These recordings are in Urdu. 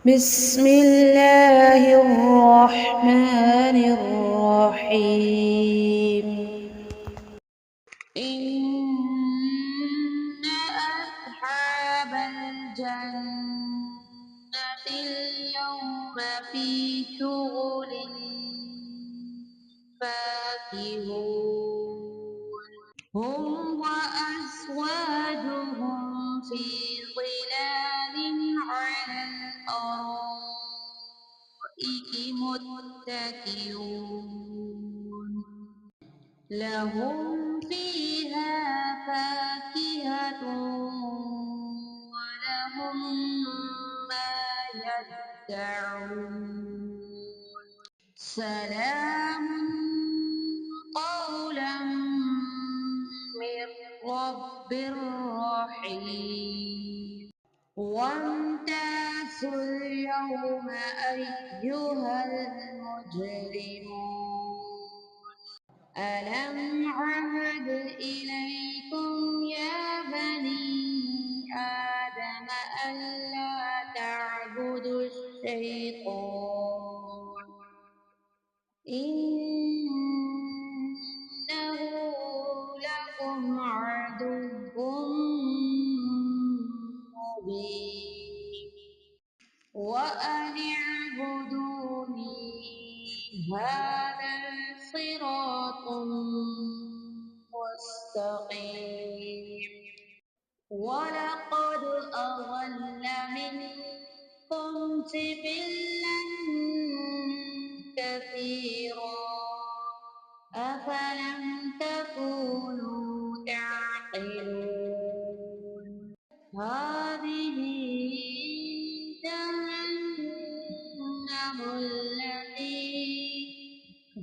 بسم الله الرحمن الرحيم إن أصحاب الجنة اليوم في شغل فاكهون هم وأزواجهم في ظلال على الأرائك متكئون لهم فيها فاكهة ولهم ما يدعون سلام قولا من رب رحيم وامتازوا اليوم أيها المجرمون ألم عهد إليكم يا بني آدم ألا تعبدوا الشيطان إنه لكم عدو مبين وأن اعبدوني هذا صراط مستقيم ولقد أضل منكم جبلا كثيرا أفلم تكونوا تعقلون هذه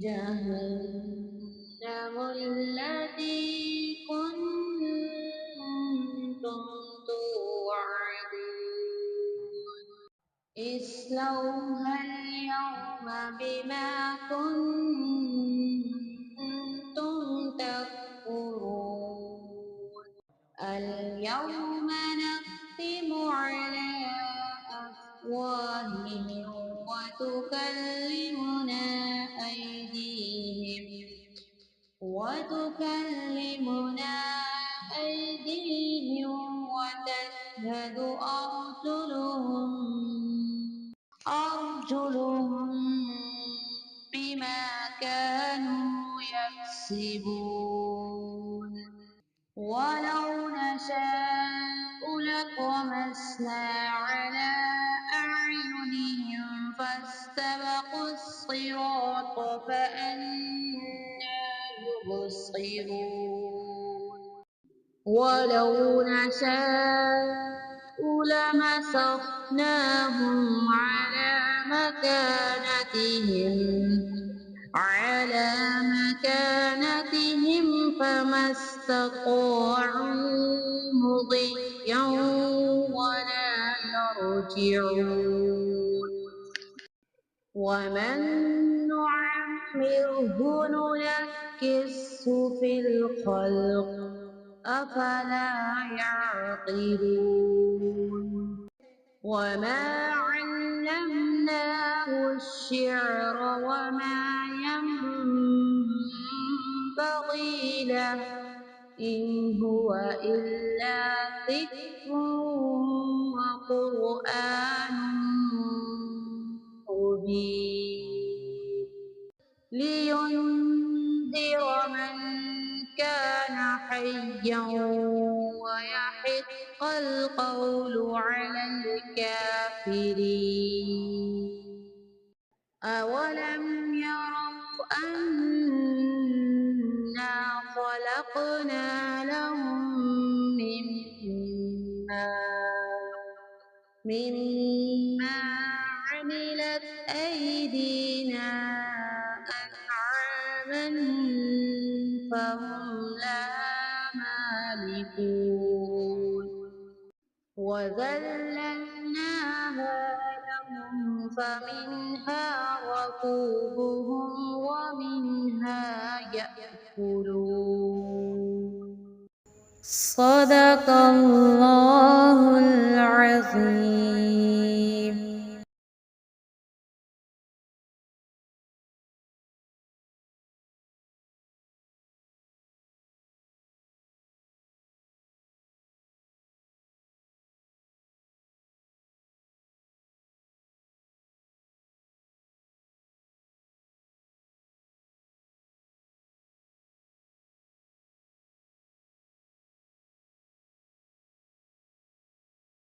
جهنم التي كنتم توعدون اصلوها اليوم بما كنتم تكفرون اليوم نختم على أفواههم وتكلمنا أيديهم وتشهد أرجلهم بما كانوا يكسبون ولو نشاء لطمسنا على أعينهم فاستبقوا الصراط فأنى يبصرون ولو نشاء لمسخناهم على مكانتهم فما استطاعوا مضيا ولا يرجعون ومن نعمره ننكسه في الخلق أفلا يعقلون وما علمناه الشعر وما ينبغي له إن هو إلا ذكر وقرآن مبين لينذر من كان حيا ويحق القول على الكافرين أولم يروا أنا خلقنا لهم مما عملت أيدينا أنعاما فهم لها مالكون وذللناها لهم فمنها ركوبهم ومنها يأكلون صدق الله العظيم.